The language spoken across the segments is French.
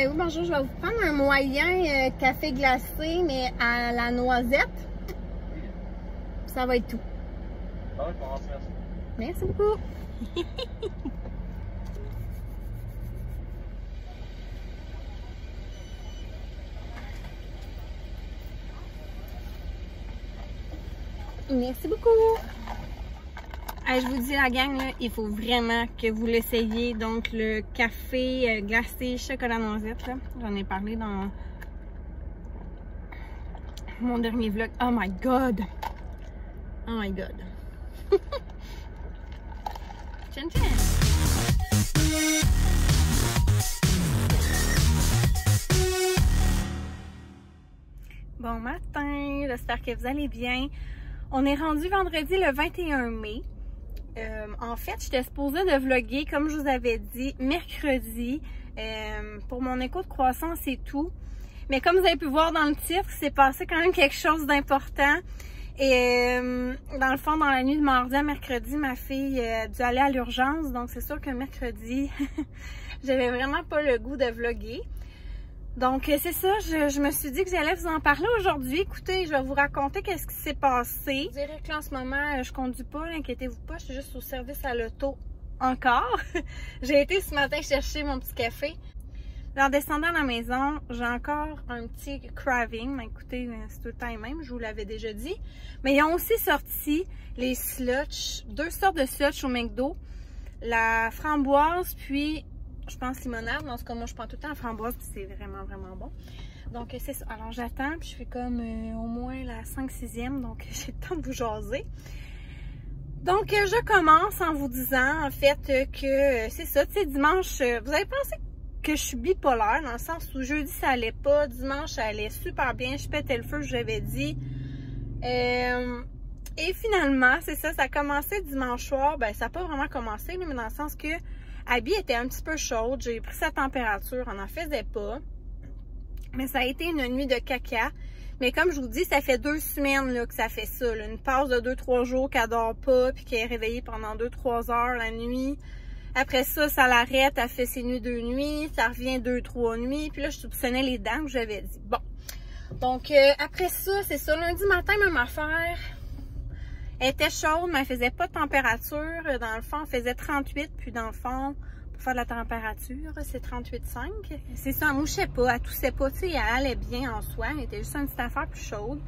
Oui, bonjour, je vais vous prendre un moyen café glacé, mais à la noisette. Ça va être tout. Ah ouais, comment faire ça? Merci beaucoup. Merci beaucoup. Je vous dis la gang, là, il faut vraiment que vous l'essayiez. Donc le café glacé chocolat noisette, j'en ai parlé dans mon dernier vlog. Oh my god! Oh my god! Tchan tchan! Bon matin, j'espère que vous allez bien. On est rendu vendredi le 21 mai. En fait, j'étais supposée de vlogger, comme je vous avais dit, mercredi pour mon écho de croissance et tout. Mais comme vous avez pu voir dans le titre, il s'est passé quand même quelque chose d'important. Et dans le fond, dans la nuit de mardi à mercredi, ma fille a dû aller à l'urgence. Donc c'est sûr que mercredi, j'avais vraiment pas le goût de vlogger. Donc c'est ça, je me suis dit que j'allais vous en parler aujourd'hui. Écoutez, je vais vous raconter qu'est-ce qui s'est passé. Je dirais que là, en ce moment, je conduis pas, inquiétez-vous pas, je suis juste au service à l'auto encore. J'ai été ce matin chercher mon petit café. En descendant à la maison, j'ai encore un petit craving. Mais écoutez, c'est tout le temps le même, je vous l'avais déjà dit. Mais ils ont aussi sorti les slushs, 2 sortes de slushs au McDo. La framboise, puis je pense limonade. Dans ce cas, moi, je prends tout le temps la framboise, puis c'est vraiment, vraiment bon. Donc, c'est ça. Alors, j'attends, puis je fais comme au moins la 5-6e, donc j'ai le temps de vous jaser. Donc, je commence en vous disant, en fait, que c'est ça, tu sais, dimanche, vous avez pensé que je suis bipolaire, dans le sens où jeudi, ça allait pas, dimanche, ça allait super bien, je pétais le feu, je l'avais dit. Et finalement, c'est ça, ça a commencé dimanche soir, ben, ça n'a pas vraiment commencé, mais dans le sens que Abby était un petit peu chaude, j'ai pris sa température, on n'en faisait pas. Mais ça a été une nuit de caca. Mais comme je vous dis, ça fait 2 semaines là, que ça fait ça. Là. Une pause de 2-3 jours qu'elle dort pas, puis qu'elle est réveillée pendant 2-3 heures la nuit. Après ça, ça l'arrête, elle fait ses nuits 2 nuits, ça revient 2-3 nuits. Puis là, je soupçonnais les dents que j'avais dit. Bon. Donc, après ça, c'est ça. Lundi matin, même affaire. Elle était chaude, mais elle faisait pas de température. Dans le fond, elle faisait 38. Puis dans le fond, pour faire de la température, c'est 38,5. C'est ça, elle mouchait pas, elle toussait pas. Tu sais, elle allait bien en soi. Elle était juste une petite affaire plus chaude.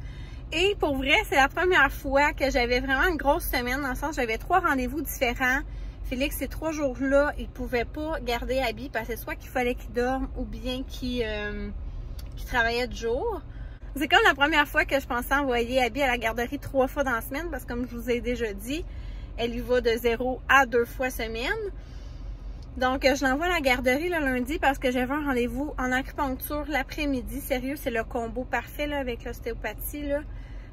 Et pour vrai, c'est la première fois que j'avais vraiment une grosse semaine. Dans le sens, j'avais 3 rendez-vous différents. Félix, ces 3 jours-là, il pouvait pas garder Abby parce que soit qu'il fallait qu'il dorme ou bien qu'il travaillait de jour. C'est comme la première fois que je pensais envoyer Abby à la garderie 3 fois dans la semaine parce que comme je vous ai déjà dit, elle y va de 0 à 2 fois semaine. Donc, je l'envoie à la garderie le lundi parce que j'avais un rendez-vous en acupuncture l'après-midi. Sérieux, c'est le combo parfait là, avec l'ostéopathie.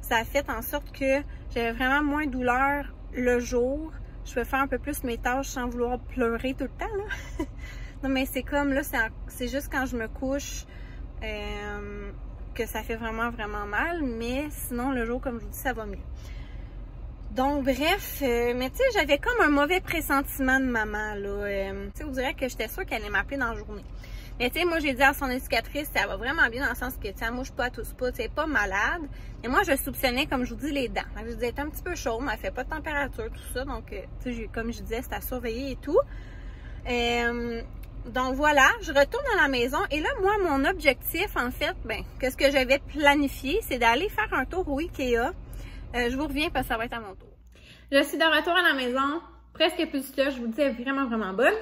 Ça a fait en sorte que j'avais vraiment moins de douleur le jour. Je peux faire un peu plus mes tâches sans vouloir pleurer tout le temps. Là. Non, mais c'est comme là, c'est juste quand je me couche que ça fait vraiment, vraiment mal. Mais sinon, le jour, comme je vous dis, ça va mieux. Donc, bref, mais tu sais, j'avais comme un mauvais pressentiment de maman, là. Tu sais, vous direz que j'étais sûre qu'elle allait m'appeler dans la journée. Mais tu sais, moi, j'ai dit à son éducatrice, ça va vraiment bien dans le sens que, tu sais, elle mouche pas, elle tousse pas, tu sais, pas malade. Et moi, je soupçonnais, comme je vous dis, les dents. Je disais, elle est un petit peu chaude, mais elle fait pas de température, tout ça. Donc, tu sais, comme je disais, c'est à surveiller et tout. Donc, voilà, je retourne à la maison. Et là, moi, mon objectif, en fait, ben, qu'est-ce que j'avais planifié, c'est d'aller faire un tour au Ikea. Je vous reviens parce que ça va être à mon tour. Je suis de retour à la maison, presque plus de je vous dis, elle est vraiment, vraiment bonne.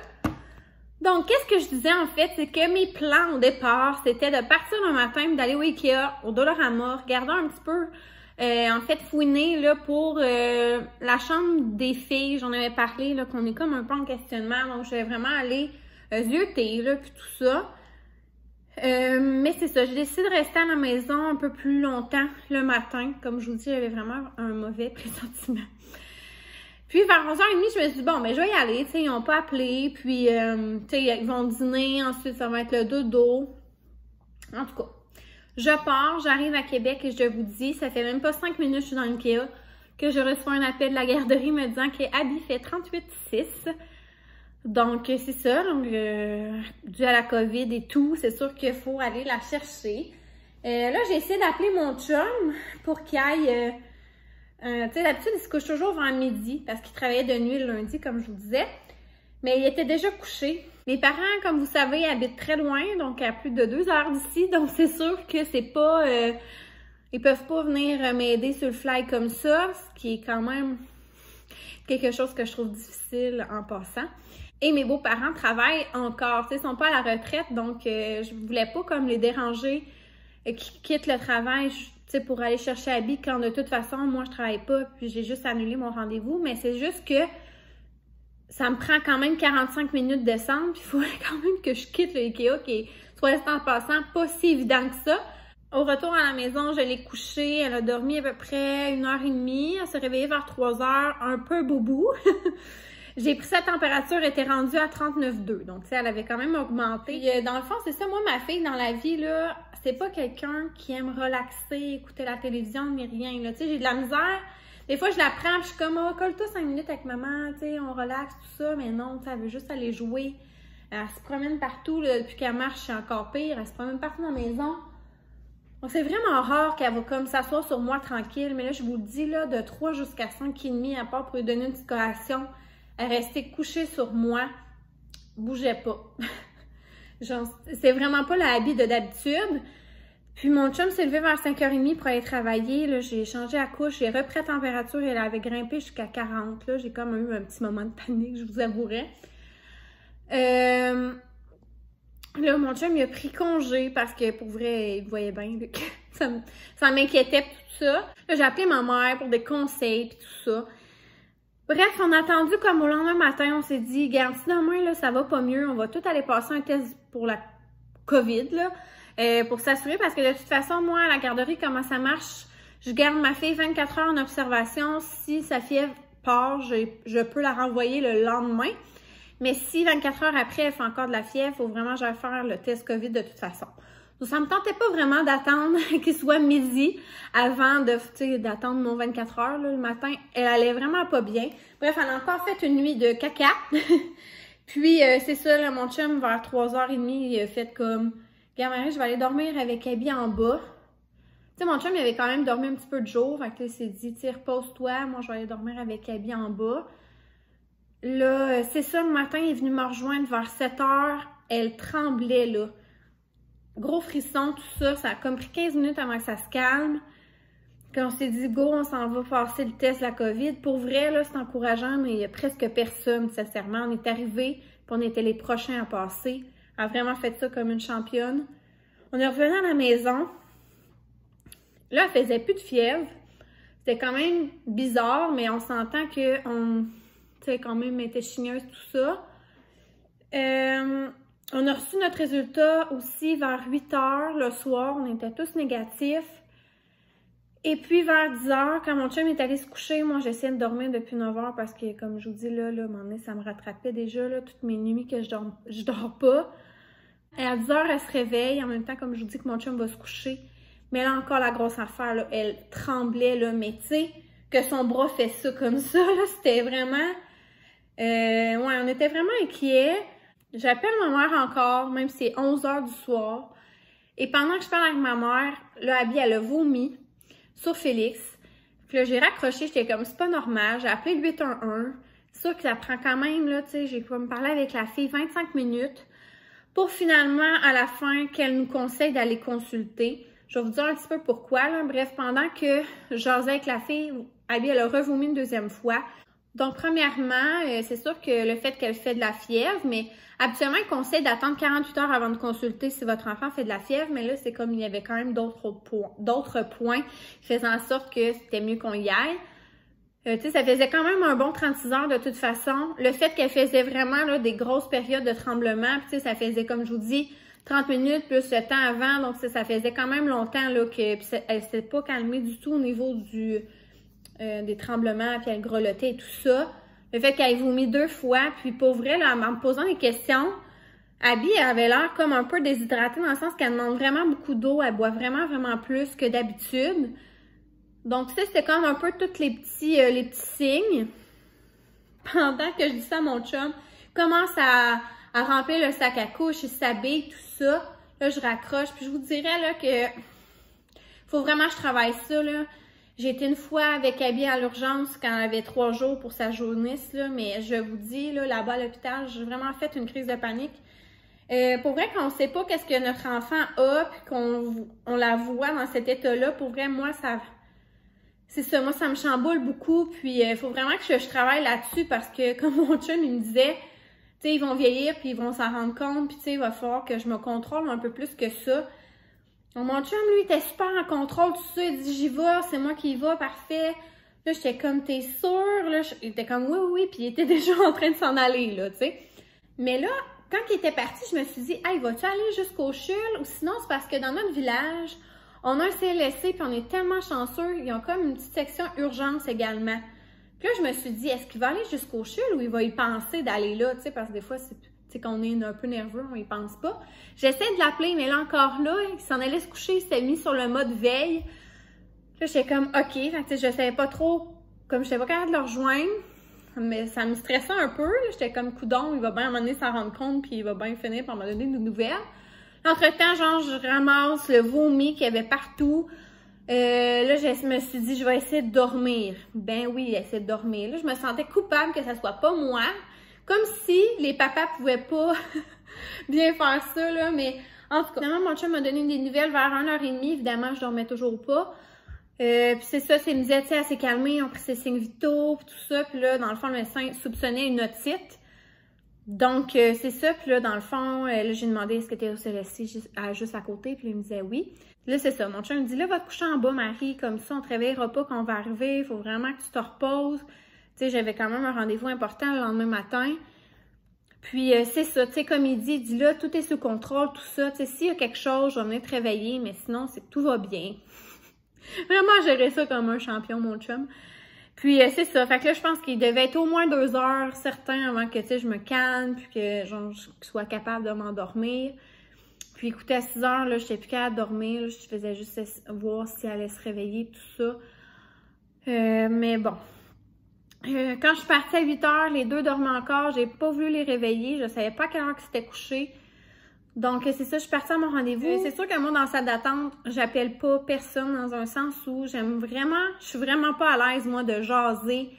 Donc, qu'est-ce que je disais en fait, c'est que mes plans au départ, c'était de partir le matin, d'aller au Ikea, au Dollarama, regarder un petit peu, en fait, fouiner là, pour la chambre des filles. J'en avais parlé, là, qu'on est comme un peu en questionnement, donc je vais vraiment aller zioter, là, puis tout ça. Mais c'est ça, j'ai décidé de rester à la maison un peu plus longtemps le matin. Comme je vous dis, j'avais vraiment un mauvais pressentiment. Puis vers 11h30, je me suis dit, bon, ben je vais y aller, tu sais, ils n'ont pas appelé, puis, tu sais, ils vont dîner, ensuite ça va être le dodo. En tout cas, je pars, j'arrive à Québec et je vous dis, ça fait même pas 5 minutes que je suis dans l'Ikea, que je reçois un appel de la garderie me disant que Abby fait 38,6. Donc, c'est ça. Donc, dû à la COVID et tout, c'est sûr qu'il faut aller la chercher. Là, j'ai essayé d'appeler mon chum pour qu'il aille... tu sais, d'habitude, il se couche toujours vers midi parce qu'il travaillait de nuit le lundi, comme je vous disais. Mais il était déjà couché. Mes parents, comme vous savez, habitent très loin, donc à plus de 2 heures d'ici. Donc, c'est sûr que c'est pas... ils peuvent pas venir m'aider sur le fly comme ça, ce qui est quand même quelque chose que je trouve difficile en passant. Et mes beaux-parents travaillent encore, tu sais, ils sont pas à la retraite, donc je voulais pas comme les déranger, qu'ils quittent le travail, tu sais, pour aller chercher Abby quand de toute façon, moi, je travaille pas, puis j'ai juste annulé mon rendez-vous, mais c'est juste que ça me prend quand même 45 minutes de descendre, puis il faut quand même que je quitte le Ikea, qui est, soit restant en passant, pas si évident que ça. Au retour à la maison, je l'ai couchée, elle a dormi à peu près 1h30, elle s'est réveillée vers 3h, un peu boubou. J'ai pris sa température, elle était rendue à 39,2, donc tu sais, elle avait quand même augmenté. Puis, dans le fond, c'est ça, moi, ma fille, dans la vie, là, c'est pas quelqu'un qui aime relaxer, écouter la télévision, ni rien, là, tu sais, j'ai de la misère. Des fois, je la prends, puis je suis comme, oh, colle-toi 5 minutes avec maman, tu sais, on relaxe, tout ça, mais non, tu sais, elle veut juste aller jouer. Elle se promène partout, là, depuis qu'elle marche, c'est encore pire, elle se promène partout dans la maison. Donc, c'est vraiment rare qu'elle va comme s'asseoir sur moi tranquille, mais là, je vous le dis, là, de 3 jusqu'à 5,5, à part pour lui donner une petite collation, elle restait couchée sur moi, bougeait pas. Genre, c'est vraiment pas la habit de d'habitude. Puis mon chum s'est levé vers 5h30 pour aller travailler. Là, j'ai changé la couche, j'ai repris la température, elle avait grimpé jusqu'à 40. Là, j'ai comme eu un petit moment de panique, je vous avouerai. Là, mon chum, il a pris congé parce que, pour vrai, il voyait bien là, que ça m'inquiétait tout ça. Là, j'ai appelé ma mère pour des conseils et tout ça. Bref, on a attendu comme au lendemain matin, on s'est dit, regarde, si demain, là, ça va pas mieux, on va tout aller passer un test pour la COVID, là, pour s'assurer, parce que de toute façon, moi, à la garderie, comment ça marche, je garde ma fille 24 heures en observation. Si sa fièvre part, je peux la renvoyer le lendemain. Mais si 24 heures après, elle fait encore de la fièvre, il faut vraiment que j'aille faire le test COVID de toute façon. Donc, ça me tentait pas vraiment d'attendre qu'il soit midi avant d'attendre mon 24 heures là, le matin. Elle allait vraiment pas bien. Bref, elle a encore fait une nuit de caca. Puis, c'est ça, là, mon chum, vers 3h30, il a fait comme « Regarde, Marie, je vais aller dormir avec Abby en bas. » Tu sais, mon chum, il avait quand même dormi un petit peu de jour. Fait que là, il s'est dit « Repose-toi, moi, je vais aller dormir avec Abby en bas. » Là, c'est ça, le matin, il est venu me rejoindre vers 7h. Elle tremblait, là. Gros frisson, tout ça. Ça a comme pris 15 minutes avant que ça se calme. Quand on s'est dit, go, on s'en va passer le test de la COVID. Pour vrai, là, c'est encourageant, mais il n'y a presque personne, sincèrement. On est arrivés, puis on était les prochains à passer. Elle a vraiment fait ça comme une championne. On est revenu à la maison. Là, elle faisait plus de fièvre. C'était quand même bizarre, mais on s'entend qu'on, tu sais, quand même, était chigneuse, tout ça. On a reçu notre résultat aussi vers 8h le soir. On était tous négatifs. Et puis vers 10h, quand mon chum est allé se coucher, moi j'essayais de dormir depuis 9h parce que, comme je vous dis, là, à un moment donné, ça me rattrapait déjà, là, toutes mes nuits que je dors pas. Et à 10h, elle se réveille, en même temps, comme je vous dis, que mon chum va se coucher. Mais là, encore la grosse affaire, là, elle tremblait, là, mais tu sais, que son bras fait ça comme ça, là, c'était vraiment... ouais, on était vraiment inquiets. J'appelle ma mère encore, même si c'est 11h du soir. Et pendant que je parle avec ma mère, là, Abby, elle a vomi sur Félix. Puis là, j'ai raccroché, j'étais comme, c'est pas normal. J'ai appelé le 811. C'est sûr que ça prend quand même, là, tu sais, j'ai comme parlé avec la fille 25 minutes pour finalement, à la fin, qu'elle nous conseille d'aller consulter. Je vais vous dire un petit peu pourquoi, là. Bref, pendant que j'osais avec la fille, Abby, elle a revomi une deuxième fois. Donc, premièrement, c'est sûr que le fait qu'elle fait de la fièvre, mais habituellement, il conseille d'attendre 48 heures avant de consulter si votre enfant fait de la fièvre, mais là, c'est comme il y avait quand même d'autres points qui faisaient en sorte que c'était mieux qu'on y aille. Tu sais, ça faisait quand même un bon 36 heures de toute façon. Le fait qu'elle faisait vraiment là, des grosses périodes de tremblement, puis tu sais, ça faisait, comme je vous dis, 30 minutes plus le temps avant, donc ça faisait quand même longtemps là, qu'elle s'est pas calmée du tout au niveau des tremblements, puis elle grelottait et tout ça. Le fait qu'elle ait vomi 2 fois, puis pour vrai, là, en me posant des questions, Abby avait l'air comme un peu déshydratée dans le sens qu'elle demande vraiment beaucoup d'eau, elle boit vraiment, vraiment plus que d'habitude. Donc ça, c'était comme un peu tous les petits signes. Pendant que je dis ça à mon chum, commence à remplir le sac à couche, il s'habille, tout ça. Là, je raccroche. Puis je vous dirais là que faut vraiment que je travaille ça, là. J'ai été une fois avec Abby à l'urgence quand elle avait 3 jours pour sa jaunisse, là, mais je vous dis, là-bas à l'hôpital, j'ai vraiment fait une crise de panique. Pour vrai, quand on sait pas qu'est-ce que notre enfant a, puis qu'on la voit dans cet état-là, pour vrai, moi, c'est ça, moi, ça me chamboule beaucoup, puis il faut vraiment que je travaille là-dessus, parce que, comme mon chum, il me disait, tu sais, ils vont vieillir, puis ils vont s'en rendre compte, puis tu sais, il va falloir que je me contrôle un peu plus que ça. Donc, mon chum, lui, était super en contrôle, tout ça. Il dit, j'y vais, c'est moi qui y vais, parfait. Là, j'étais comme, t'es sûre? Là, il était comme, oui, puis il était déjà en train de s'en aller, là, tu sais. Mais là, quand il était parti, je me suis dit, hey, vas-tu aller jusqu'au CHUL? Ou sinon, c'est parce que dans notre village, on a un CLSC, puis on est tellement chanceux, ils ont comme une petite section urgence également. Puis là, je me suis dit, est-ce qu'il va aller jusqu'au CHUL ou il va y penser d'aller là, tu sais, parce que des fois, c'est... Tu sais, qu'on est un peu nerveux, on y pense pas. J'essaie de l'appeler, mais là, encore là, il s'en allait se coucher, il s'est mis sur le mode veille. Là, j'étais comme, OK. Fait que, je savais pas trop, comme je n'étais pas capable de le rejoindre, mais ça me stressait un peu. J'étais comme, coudon, il va bien à un moment donné s'en rendre compte, puis il va bien finir par me donner des nouvelles. Entre-temps, genre, je ramasse le vomi qu'il y avait partout. Là, je me suis dit, je vais essayer de dormir. Ben oui, essayer de dormir. Là, je me sentais coupable que ça soit pas moi. Comme si les papas pouvaient pas bien faire ça, là, mais en tout cas, finalement, mon chum m'a donné des nouvelles vers 1h30, évidemment, je dormais toujours pas. Puis c'est ça, il me disait, tu sais, elle s'est calmée, on pris ses signes vitaux, puis tout ça, puis là, dans le fond, le médecin soupçonnait une otite. Donc, c'est ça, puis là, dans le fond, là, j'ai demandé est-ce que t'es au CLSC juste à côté, puis là, il me disait oui. Là, c'est ça, mon chum me dit, là, va te coucher en bas, Marie, comme ça, on te réveillera pas quand on va arriver, il faut vraiment que tu te reposes. Tu sais, j'avais quand même un rendez-vous important le lendemain matin. Puis, c'est ça, tu sais, comme il dit là, tout est sous contrôle, tout ça. Tu sais, s'il y a quelque chose, je vais venir te réveiller, mais sinon, c'est que tout va bien. Vraiment gérer ça comme un champion, mon chum. Puis, c'est ça. Fait que là, je pense qu'il devait être au moins 2 heures, certains, avant que, tu sais, je me calme, puis que, genre, je sois capable de m'endormir. Puis, écoutez, à 6 heures, là, je n'étais plus capable de dormir. Là, je faisais juste voir si elle allait se réveiller, tout ça. Mais bon. Quand je suis partie à 8 heures, les deux dormaient encore. J'ai pas voulu les réveiller. Je savais pas à quelle heure ils s'étaient couchés. Donc, c'est ça, je suis partie à mon rendez-vous. C'est sûr que moi, dans la salle d'attente, j'appelle pas personne dans un sens où je suis vraiment pas à l'aise, moi, de jaser.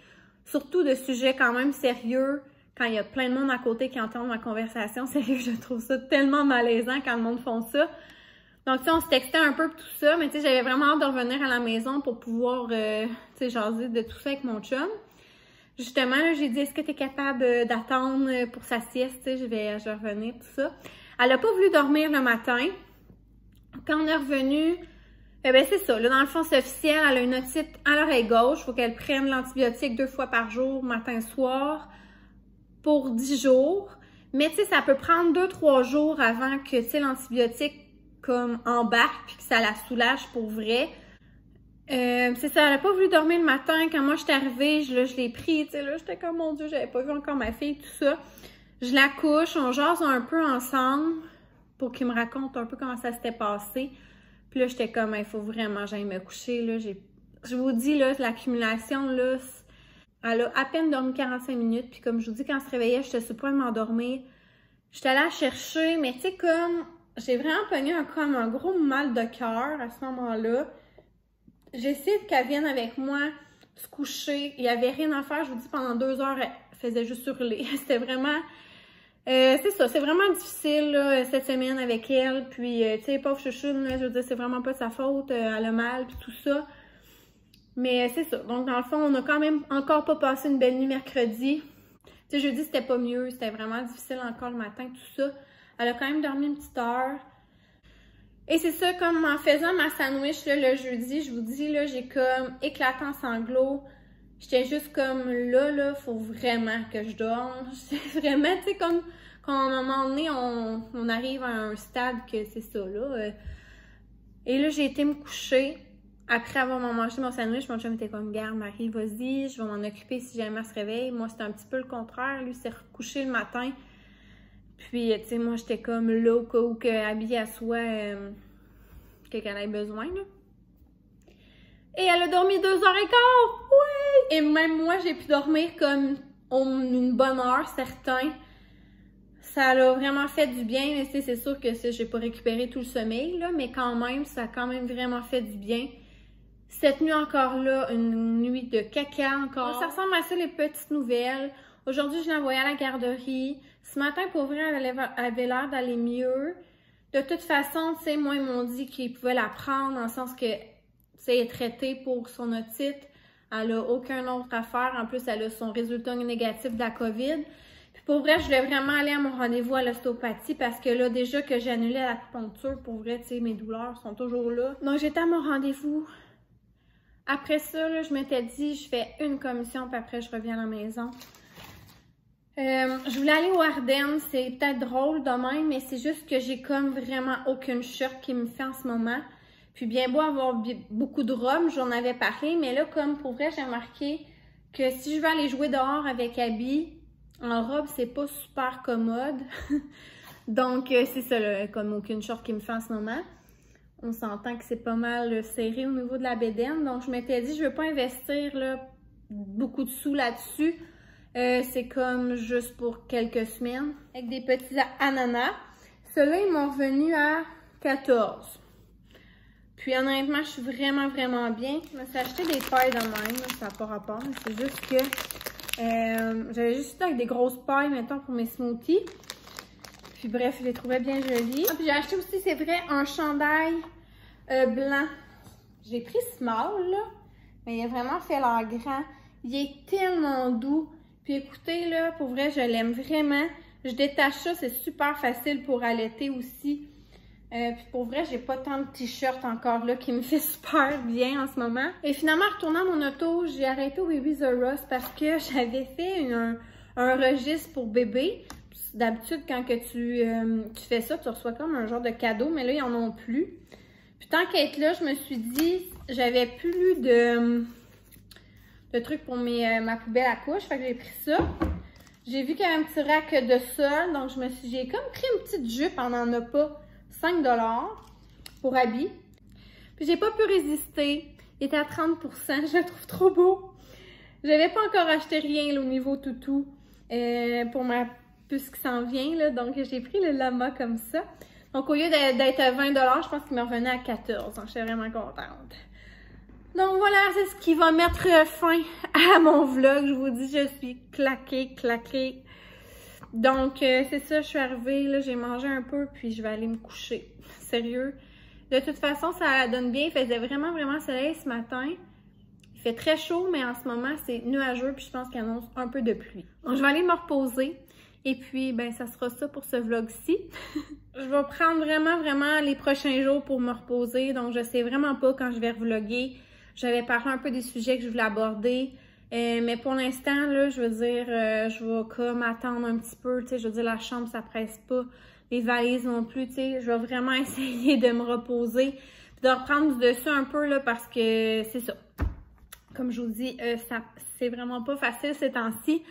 Surtout de sujets quand même sérieux. Quand il y a plein de monde à côté qui entend ma conversation, sérieux, je trouve ça tellement malaisant quand le monde font ça. Donc, tu sais, on se textait un peu tout ça, mais tu sais, j'avais vraiment hâte de revenir à la maison pour pouvoir, tu sais, jaser de tout ça avec mon chum. Justement, là, j'ai dit, est-ce que tu es capable d'attendre pour sa sieste? Tu sais, je vais revenir, tout ça. Elle n'a pas voulu dormir le matin. Quand on est revenu, ben c'est ça. Là, dans le fond, c'est officiel. Elle a une otite à l'oreille gauche. Il faut qu'elle prenne l'antibiotique 2 fois par jour, matin-soir, pour 10 jours. Mais tu sais, ça peut prendre 2-3 jours avant que, tu sais, l'antibiotique comme embarque puis que ça la soulage pour vrai. C'est ça, elle n'a pas voulu dormir le matin. Quand moi, j'étais arrivée, je l'ai pris, tu sais, là, j'étais comme, mon Dieu, j'avais pas vu encore ma fille, tout ça. Je la couche, on jase un peu ensemble pour qu'il me raconte un peu comment ça s'était passé. Puis là, j'étais comme, il faut vraiment que j'aille me coucher, là. Je vous dis, là, l'accumulation, là, elle a à peine dormi 45 minutes. Puis comme je vous dis, quand elle se réveillait, j'étais sur le point de m'endormir. J'étais allée la chercher, mais tu sais, comme, j'ai vraiment pogné comme un gros mal de cœur à ce moment-là. J'ai essayé qu'elle vienne avec moi se coucher. Il n'y avait rien à faire. Je vous dis, pendant 2 heures, elle faisait juste hurler. C'était vraiment... c'est ça, c'est vraiment difficile là, cette semaine avec elle. Puis, tu sais, pauvre chouchoune, là, je veux dire, c'est vraiment pas de sa faute. Elle a mal, puis tout ça. Mais c'est ça. Donc, dans le fond, on a quand même encore pas passé une belle nuit mercredi. Tu sais, jeudi, c'était pas mieux. C'était vraiment difficile encore le matin, tout ça. Elle a quand même dormi une petite heure. Et c'est ça, comme en faisant ma sandwich là, le jeudi, je vous dis, là, j'ai comme éclaté en sanglots. J'étais juste comme là, faut vraiment que je dorme. C'est vraiment, tu sais, comme quand à un moment donné, on arrive à un stade que c'est ça, là. Et là, j'ai été me coucher. Après avoir mangé mon sandwich, mon chum était comme, garde, Marie, vas-y, je vais m'en occuper si jamais elle se réveille. Moi, c'était un petit peu le contraire. Lui, s'est recouché le matin. Puis, tu sais, moi, j'étais comme là, au cas où habillée à soi, qu'elle ait besoin, là. Et elle a dormi 2h15! Oui! Et même moi, j'ai pu dormir comme une bonne heure, certain. Ça a vraiment fait du bien, mais c'est sûr que j'ai pas récupéré tout le sommeil, là, mais quand même, ça a quand même vraiment fait du bien. Cette nuit encore là, une nuit de caca encore. Ça ressemble à ça les petites nouvelles. Aujourd'hui, je l'ai envoyée à la garderie. Ce matin, pour vrai, elle avait l'air d'aller mieux. De toute façon, tu sais, moi, ils m'ont dit qu'ils pouvaient la prendre dans le sens que, tu sais, elle est traitée pour son otite. Elle a aucun autre affaire. En plus, elle a son résultat négatif de la COVID. Puis pour vrai, je voulais vraiment aller à mon rendez-vous à l'ostéopathie parce que là, déjà que j'ai annulé l'acupuncture, pour vrai, tu sais, mes douleurs sont toujours là. Donc, j'étais à mon rendez-vous. Après ça, là, je m'étais dit, je fais une commission, puis après, je reviens à la maison. Je voulais aller au Ardennes, c'est peut-être drôle de même, mais c'est juste que j'ai comme vraiment aucune shirt qui me fait en ce moment. Puis bien beau avoir beaucoup de robes, j'en avais parlé, mais là, comme pour vrai, j'ai remarqué que si je veux aller jouer dehors avec Abby, en robe, c'est pas super commode. Donc, c'est ça, là, comme aucune short qui me fait en ce moment. On s'entend que c'est pas mal serré au niveau de la bédaine. Donc, je m'étais dit, je veux pas investir là, beaucoup de sous là-dessus. C'est comme juste pour quelques semaines. Avec des petits ananas. Ceux-là, ils m'ont revenu à 14. Puis honnêtement, je suis vraiment, vraiment bien. Je me suis acheté des pailles de même. Ça n'a pas rapport. C'est juste que j'avais juste avec des grosses pailles, mettons, pour mes smoothies. Puis bref, je les trouvais bien jolies. Puis j'ai acheté aussi, c'est vrai, un chandail blanc. J'ai pris small, là. Mais il a vraiment fait l'air grand. Il est tellement doux. Puis écoutez, là, pour vrai, je l'aime vraiment. Je détache ça, c'est super facile pour allaiter aussi. Puis pour vrai, j'ai pas tant de t-shirts encore là qui me fait super bien en ce moment. Et finalement, en retournant mon auto, j'ai arrêté au Baby The Us parce que j'avais fait un registre pour bébé. D'habitude, quand que tu fais ça, tu reçois comme un genre de cadeau, mais là, ils en ont plus. Puis tant qu'à être là, je me suis dit, j'avais plus de trucs pour ma poubelle à couche, fait que j'ai pris ça. J'ai vu qu'il y avait un petit rack de sol, donc j'ai comme pris une petite jupe, on n'en a pas, 5 $ pour Abby. Puis j'ai pas pu résister, il était à 30 %, je le trouve trop beau. J'avais pas encore acheté rien là, au niveau toutou pour ma puce qui s'en vient, là, donc j'ai pris le lama comme ça. Donc au lieu d'être à 20 $, je pense qu'il me revenait à 14, donc j'étais vraiment contente. Donc voilà, c'est ce qui va mettre fin à mon vlog. Je vous dis, je suis claquée. Donc c'est ça, je suis arrivée, là, j'ai mangé un peu, puis je vais aller me coucher. Sérieux. De toute façon, ça donne bien. Il faisait vraiment, vraiment soleil ce matin. Il fait très chaud, mais en ce moment, c'est nuageux, puis je pense qu'il annonce un peu de pluie. Donc je vais aller me reposer. Et puis, ben, ça sera ça pour ce vlog-ci. Je vais prendre vraiment les prochains jours pour me reposer. Donc, je sais vraiment pas quand je vais revlogger. J'avais parlé un peu des sujets que je voulais aborder. Mais pour l'instant, là, je veux dire, je vais comme attendre un petit peu. Tu sais, je veux dire, la chambre, ça presse pas. Les valises non plus, tu sais. Je vais vraiment essayer de me reposer. Puis de reprendre du dessus un peu, là, parce que c'est ça. Comme je vous dis, c'est vraiment pas facile ces temps-ci.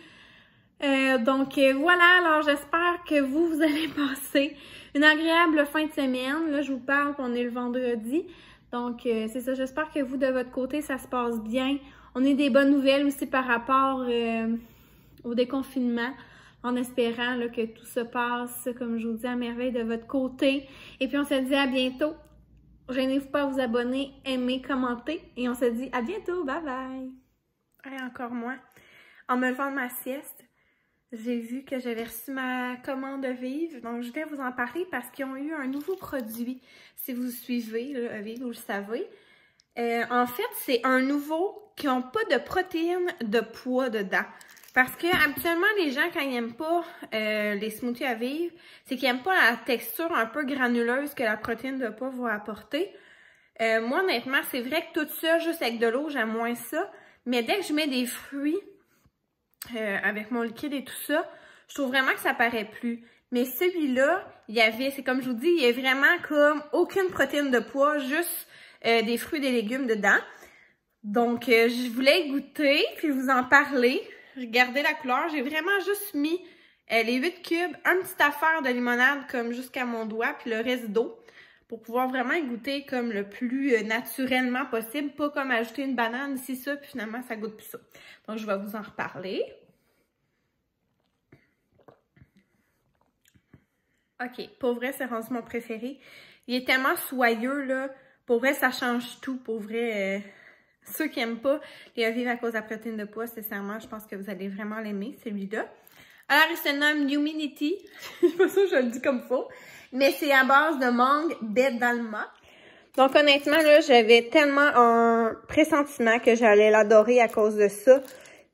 Donc voilà, alors j'espère que vous allez passer une agréable fin de semaine. Là, je vous parle qu'on est le vendredi. Donc c'est ça, j'espère que vous, de votre côté, ça se passe bien. On a des bonnes nouvelles aussi par rapport au déconfinement, en espérant là, que tout se passe, comme je vous dis, à merveille de votre côté. Et puis on se dit à bientôt. Gênez-vous pas à vous abonner, aimer, commenter. Et on se dit à bientôt, bye bye! Et encore moins, en me levant de ma sieste, j'ai vu que j'avais reçu ma commande Vive, donc je vais vous en parler parce qu'ils ont eu un nouveau produit. Si vous suivez là, Vive, vous le savez. En fait, c'est un nouveau qui n'a pas de protéines de poids dedans. Parce que habituellement, les gens, quand ils n'aiment pas les smoothies à Vive, c'est qu'ils n'aiment pas la texture un peu granuleuse que la protéine de poids va apporter. Moi, honnêtement, c'est vrai que tout ça, juste avec de l'eau, j'aime moins ça. Mais dès que je mets des fruits avec mon liquide et tout ça, je trouve vraiment que ça paraît plus. Mais celui-là, c'est comme je vous dis, il y a vraiment comme aucune protéine de poids, juste des fruits et des légumes dedans. Donc, je voulais goûter puis vous en parler. Regardez la couleur, j'ai vraiment juste mis les 8 cubes, une petite affaire de limonade comme jusqu'à mon doigt, puis le reste d'eau. Pour pouvoir vraiment goûter comme le plus naturellement possible, pas comme ajouter une banane ici, ça, puis finalement, ça goûte plus ça. Donc, je vais vous en reparler. OK, pour vrai, c'est rendu mon préféré. Il est tellement soyeux, là. Pour vrai, ça change tout. Pour vrai, ceux qui n'aiment pas les vivre à cause de la protéine de pois, sincèrement, je pense que vous allez vraiment l'aimer, celui-là. Alors, il se nomme Humanity. Je sais pas sûr que je le dis comme faux. Mais c'est à base de mangue, baie d'alma. Donc, honnêtement, là, j'avais tellement un pressentiment que j'allais l'adorer à cause de ça.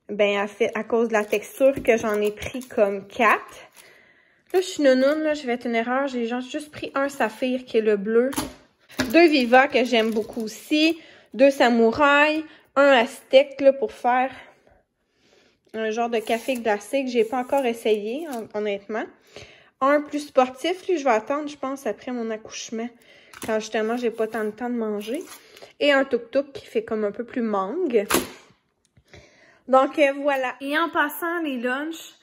Ben, à cause de la texture que j'en ai pris comme 4. Là, je suis nounoune, là, je vais être une erreur. J'ai juste pris un saphir qui est le bleu. 2 Viva que j'aime beaucoup aussi. 2 samouraïs. Un aztèque, là, pour faire un genre de café glacé que j'ai pas encore essayé, honnêtement. Un plus sportif, lui, je vais attendre, je pense, après mon accouchement. Quand justement, j'ai pas tant de temps de manger. Et un tuk-tuk qui fait comme un peu plus mangue. Donc, voilà. Et en passant, les lunchs,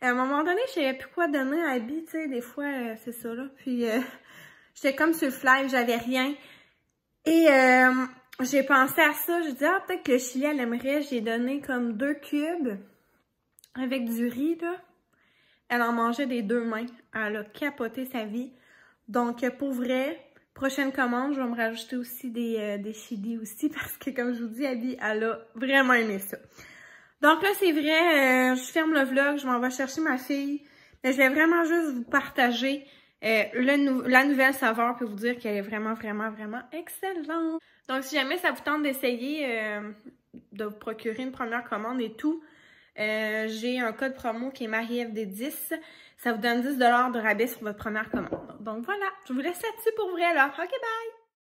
à un moment donné, je savais plus quoi donner à Abby, tu sais, des fois, c'est ça, là. Puis, j'étais comme sur le fly, j'avais rien. Et j'ai pensé à ça, je dis ah, peut-être que le chili, elle aimerait. J'ai donné comme 2 cubes avec du riz, là. Elle en mangeait des 2 mains. Elle a capoté sa vie. Donc, pour vrai, prochaine commande, je vais me rajouter aussi des chili aussi, parce que, comme je vous dis, Abby, elle a vraiment aimé ça. Donc là, c'est vrai, je ferme le vlog, je m'en vais chercher ma fille. Mais je vais vraiment juste vous partager la nouvelle saveur pour vous dire qu'elle est vraiment, vraiment, vraiment excellente. Donc, si jamais ça vous tente d'essayer de vous procurer une première commande et tout, j'ai un code promo qui est MarieFD10. Ça vous donne 10 $ de rabais sur votre première commande. Donc voilà, je vous laisse là-dessus pour vrai là. OK, bye!